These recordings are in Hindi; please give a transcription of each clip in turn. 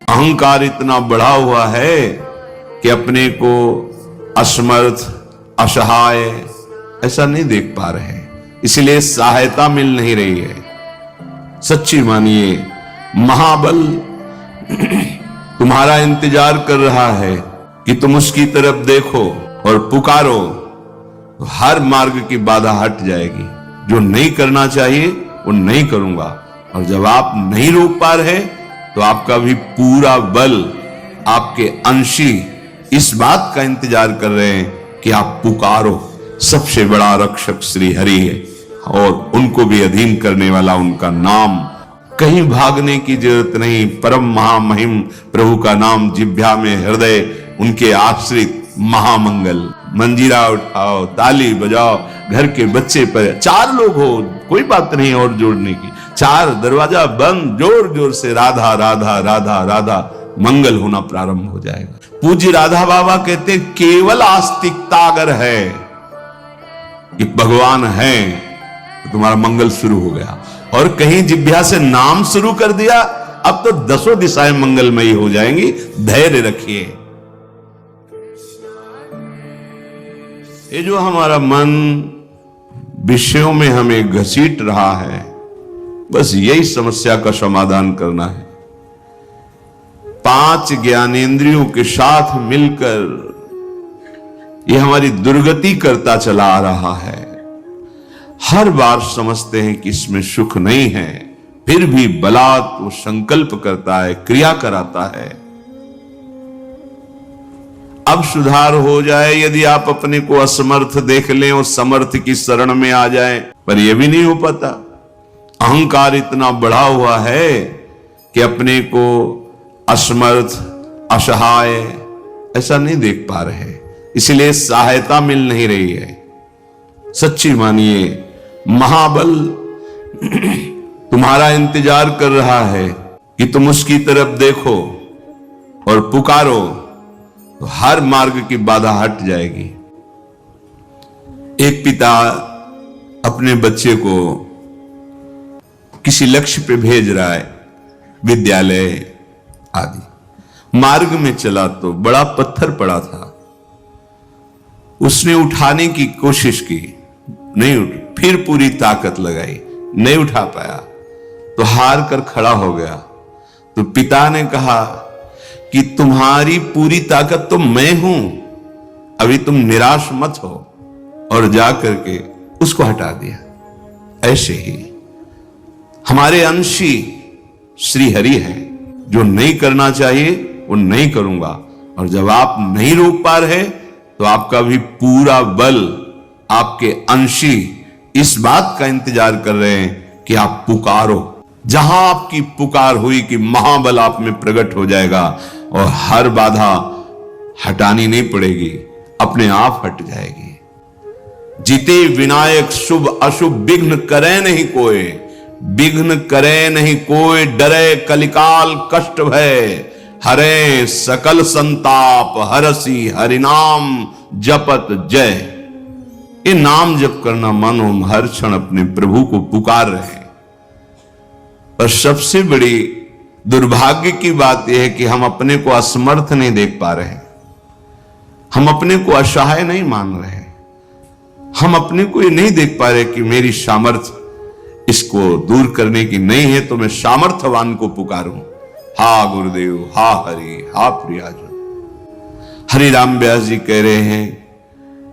अहंकार इतना बढ़ा हुआ है कि अपने को असमर्थ, असहाय ऐसा नहीं देख पा रहे, इसलिए सहायता मिल नहीं रही है। सच्ची मानिए, महाबल तुम्हारा इंतजार कर रहा है कि तुम उसकी तरफ देखो और पुकारो, तो हर मार्ग की बाधा हट जाएगी। जो नहीं करना चाहिए वो नहीं करूंगा, और जब आप नहीं रोक पा रहे तो आपका भी पूरा बल, आपके अंशी इस बात का इंतजार कर रहे हैं कि आप पुकारो। सबसे बड़ा रक्षक श्री हरि है और उनको भी अधीन करने वाला उनका नाम। कहीं भागने की जरूरत नहीं, परम महामहिम प्रभु का नाम जिह्वा में हृदय, उनके आश्रित महामंगल। मंजीरा उठाओ, ताली बजाओ, घर के बच्चे पर, 4 लोग हो कोई बात नहीं और जोड़ने की, 4 दरवाजा बंद, जोर जोर से राधा राधा राधा राधा, मंगल होना प्रारंभ हो जाएगा। पूज्य राधा बाबा कहते केवल आस्तिकता अगर है कि भगवान है तो तुम्हारा मंगल शुरू हो गया। और कहीं जिह्वा से नाम शुरू कर दिया, अब तो 10 दिशाएं मंगलमयी हो जाएंगी। धैर्य रखिए। ये जो हमारा मन विषयों में हमें घसीट रहा है, बस यही समस्या का समाधान करना है। 5 ज्ञानेंद्रियों के साथ मिलकर ये हमारी दुर्गति करता चला आ रहा है। हर बार समझते हैं कि इसमें सुख नहीं है, फिर भी बलात् वो संकल्प करता है, क्रिया कराता है। अब सुधार हो जाए यदि आप अपने को असमर्थ देख लें और समर्थ की शरण में आ जाएं, पर यह भी नहीं हो पाता। अहंकार इतना बढ़ा हुआ है कि अपने को असमर्थ, असहाय ऐसा नहीं देख पा रहे, इसलिए सहायता मिल नहीं रही है। सच्ची मानिए, महाबल तुम्हारा इंतजार कर रहा है कि तुम उसकी तरफ देखो और पुकारो, तो हर मार्ग की बाधा हट जाएगी। एक पिता अपने बच्चे को किसी लक्ष्य पे भेज रहा है, विद्यालय आदि। मार्ग में चला तो बड़ा पत्थर पड़ा था, उसने उठाने की कोशिश की, नहीं उठ, फिर पूरी ताकत लगाई, नहीं उठा पाया तो हार कर खड़ा हो गया। तो पिता ने कहा कि तुम्हारी पूरी ताकत तो मैं हूं, अभी तुम निराश मत हो, और जाकर के उसको हटा दिया। ऐसे ही हमारे अंशी श्री हरि हैं, जो नहीं करना चाहिए वो नहीं करूंगा, और जब आप नहीं रोक पा रहे तो आपका भी पूरा बल, आपके अंशी इस बात का इंतजार कर रहे हैं कि आप पुकारो। जहां आपकी पुकार हुई कि महाबल आप में प्रकट हो जाएगा और हर बाधा हटानी नहीं पड़ेगी, अपने आप हट जाएगी। जीते विनायक शुभ अशुभ विघ्न करे नहीं कोई, विघ्न करे नहीं कोई, डरे कलिकाल कष्ट भय, हरे सकल संताप, हरसी हरिनाम जपत जय। ये नाम जप करना मानो हम हर क्षण अपने प्रभु को पुकार रहे हैं। पर सबसे बड़ी दुर्भाग्य की बात यह है कि हम अपने को असमर्थ नहीं देख पा रहे, हम अपने को असहाय नहीं मान रहे, हम अपने को ये नहीं देख पा रहे कि मेरी सामर्थ्य इसको दूर करने की नहीं है, तो मैं सामर्थ्यवान को पुकारूं। हा गुरुदेव, हा हरि, हा प्रियाजन। हरि राम व्यास जी कह रहे हैं,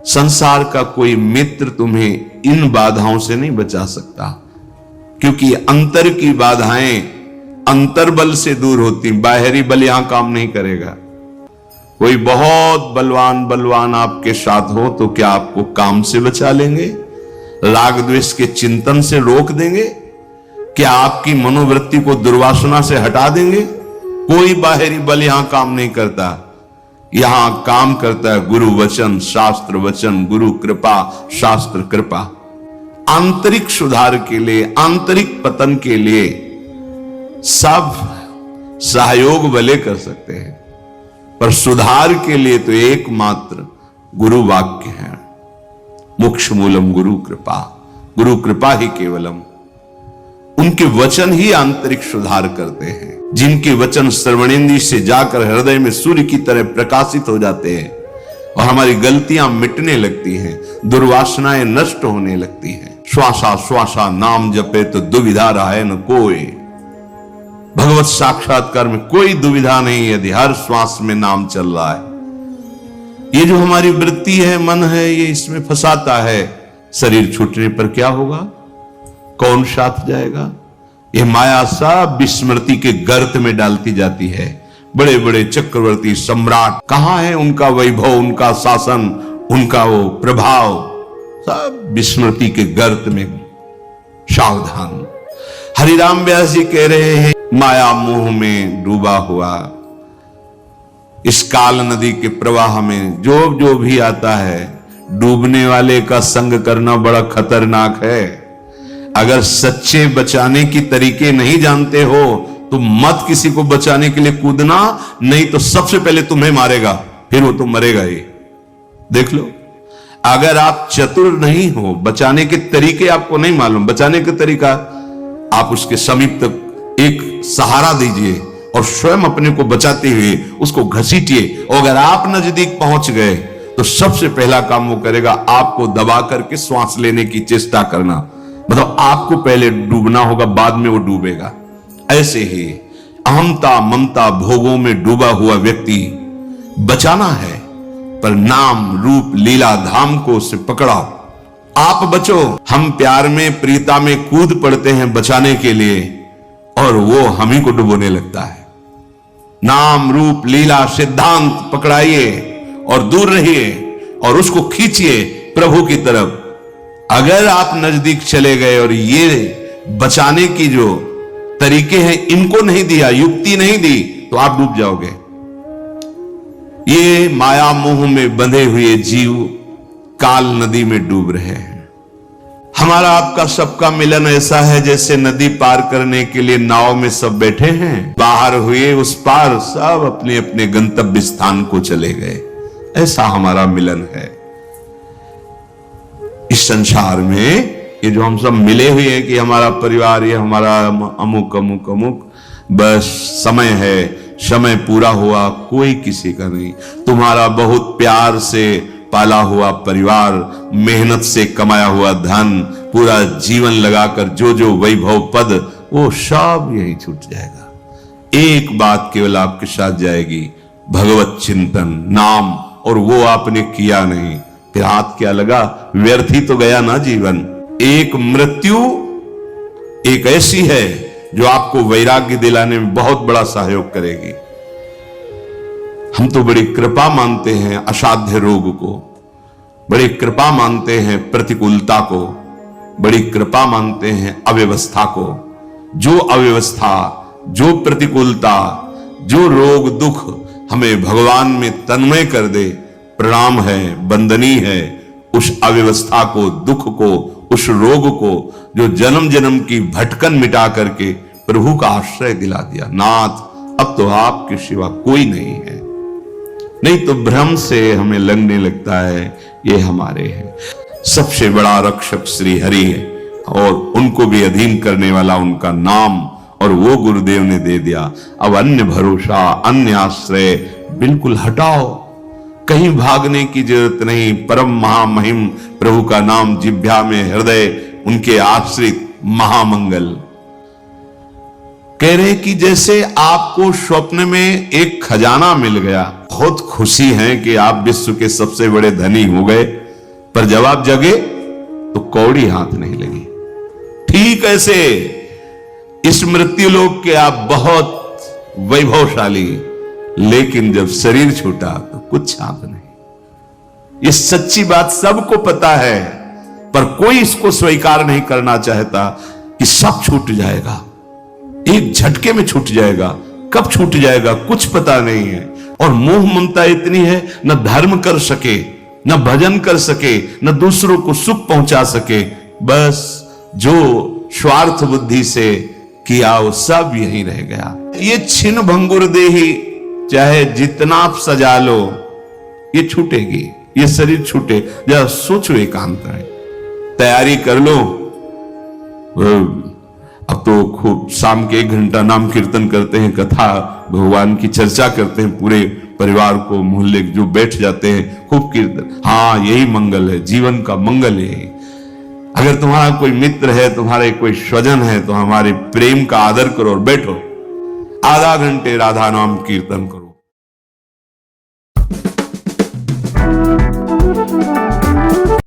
संसार का कोई मित्र तुम्हें इन बाधाओं से नहीं बचा सकता, क्योंकि अंतर की बाधाएं अंतर्बल से दूर होती, बाहरी बल यहां काम नहीं करेगा। कोई बहुत बलवान आपके साथ हो तो क्या आपको काम से बचा लेंगे? राग द्वेष के चिंतन से रोक देंगे? क्या आपकी मनोवृत्ति को दुर्वासना से हटा देंगे? कोई बाहरी बल यहां काम नहीं करता। यहां काम करता है गुरु वचन, शास्त्र वचन, गुरु कृपा, शास्त्र कृपा। आंतरिक सुधार के लिए, आंतरिक पतन के लिए सब सहयोग भले कर सकते हैं, पर सुधार के लिए तो एकमात्र गुरु वाक्य है। मोक्ष मूलम गुरु कृपा, गुरु कृपा ही केवलम। उनके वचन ही आंतरिक सुधार करते हैं। जिनके वचन श्रवणेंद्रिय से जाकर हृदय में सूर्य की तरह प्रकाशित हो जाते हैं और हमारी गलतियां मिटने लगती हैं, दुर्वासनाएं नष्ट होने लगती हैं। श्वासा श्वासा नाम जपे तो दुविधा रहे न कोई। भगवत साक्षात्कार में कोई दुविधा नहीं यदि हर श्वास में नाम चल रहा है। ये जो हमारी वृत्ति है, मन है, ये इसमें फंसाता है। शरीर छूटने पर क्या होगा? कौन साथ जाएगा? ये माया सब विस्मृति के गर्त में डालती जाती है। बड़े बड़े चक्रवर्ती सम्राट कहां है? उनका वैभव, उनका शासन, उनका वो प्रभाव सब विस्मृति के गर्त में। सावधान। हरिराम व्यास जी कह रहे हैं, माया मोह में डूबा हुआ इस काल नदी के प्रवाह में जो जो भी आता है, डूबने वाले का संग करना बड़ा खतरनाक है। अगर सच्चे बचाने की तरीके नहीं जानते हो तो मत किसी को बचाने के लिए कूदना, नहीं तो सबसे पहले तुम्हें मारेगा, फिर वो तो मरेगा ही। देख लो, अगर आप चतुर नहीं हो, बचाने के तरीके आपको नहीं मालूम, बचाने का तरीका आप उसके समीप तक एक सहारा दीजिए और स्वयं अपने को बचाते हुए उसको घसीटिए। और अगर आप नजदीक पहुंच गए तो सबसे पहला काम वो करेगा, आपको दबा करके श्वास लेने की चेष्टा करना। मतलब आपको पहले डूबना होगा, बाद में वो डूबेगा। ऐसे ही अहंता ममता भोगों में डूबा हुआ व्यक्ति बचाना है, पर नाम रूप लीला धाम को उसे पकड़ाओ। आप बचो। हम प्यार में प्रीता में कूद पड़ते हैं बचाने के लिए और वो हम ही को डुबोने लगता है। नाम रूप लीला सिद्धांत पकड़ाइए और दूर रहिए और उसको खींचिए प्रभु की तरफ। अगर आप नजदीक चले गए और ये बचाने की जो तरीके हैं इनको नहीं दिया, युक्ति नहीं दी, तो आप डूब जाओगे। ये माया मोह में बंधे हुए जीव काल नदी में डूब रहे हैं। हमारा आपका सबका मिलन ऐसा है जैसे नदी पार करने के लिए नाव में सब बैठे हैं, बाहर हुए उस पार सब अपने अपने गंतव्य स्थान को चले गए। ऐसा हमारा मिलन है। इस संसार में ये जो हम सब मिले हुए हैं कि हमारा परिवार, ये हमारा अमुक अमुक अमुक, बस समय है, समय पूरा हुआ, कोई किसी का नहीं। तुम्हारा बहुत प्यार से पाला हुआ परिवार, मेहनत से कमाया हुआ धन, पूरा जीवन लगाकर जो जो वैभव पद, वो सब यही छूट जाएगा। एक बात केवल आपके साथ जाएगी, भगवत चिंतन नाम, और वो आपने किया नहीं, फिर हाथ क्या लगा? व्यर्थ ही तो गया ना जीवन। एक मृत्यु एक ऐसी है जो आपको वैराग्य दिलाने में बहुत बड़ा सहयोग करेगी। हम तो बड़ी कृपा मानते हैं असाध्य रोग को, बड़ी कृपा मानते हैं प्रतिकूलता को, बड़ी कृपा मानते हैं अव्यवस्था को। जो अव्यवस्था, जो प्रतिकूलता, जो रोग दुख हमें भगवान में तन्मय कर दे, प्रणाम है, वंदनीय है। उस अव्यवस्था को, दुख को, उस रोग को, जो जन्म जन्म की भटकन मिटा करके प्रभु का आश्रय दिला दिया। नाथ, अब तो आपके सिवा कोई नहीं है। नहीं तो भ्रम से हमें लगने लगता है ये हमारे हैं। सबसे बड़ा रक्षक श्री हरि है और उनको भी अधीन करने वाला उनका नाम, और वो गुरुदेव ने दे दिया। अब अन्य भरोसा, अन्य आश्रय बिल्कुल हटाओ। कहीं भागने की जरूरत नहीं। परम महामहिम प्रभु का नाम जिह्वा में, हृदय उनके आश्रित, महामंगल। कह रहे कि जैसे आपको स्वप्न में एक खजाना मिल गया, बहुत खुशी है कि आप विश्व के सबसे बड़े धनी हो गए, पर जब आप जगे तो कौड़ी हाथ नहीं लगी। ठीक ऐसे इस मृत्यु लोक के आप बहुत वैभवशाली, लेकिन जब शरीर छूटा तो कुछ हाथ नहीं। ये सच्ची बात सबको पता है, पर कोई इसको स्वीकार नहीं करना चाहता कि सब छूट जाएगा, एक झटके में छूट जाएगा। कब छूट जाएगा कुछ पता नहीं है। और मोह ममता इतनी है, न धर्म कर सके, न भजन कर सके, न दूसरों को सुख पहुंचा सके। बस जो स्वार्थ बुद्धि से किया वो सब यही रह गया। ये छिन्न भंगुर देही चाहे जितना आप सजा लो, ये छूटेगी, ये शरीर छूटे। जरा सोचो, एकांत में तैयारी कर लो। अब तो खूब शाम के 1 घंटा नाम कीर्तन करते हैं, कथा भगवान की चर्चा करते हैं, पूरे परिवार को मोहल्ले जो बैठ जाते हैं, खूब कीर्तन। हाँ, यही मंगल है, जीवन का मंगल है। अगर तुम्हारा कोई मित्र है, तुम्हारे कोई स्वजन है, तो हमारे प्रेम का आदर करो और बैठो, आधा घंटे राधा नाम कीर्तन करो।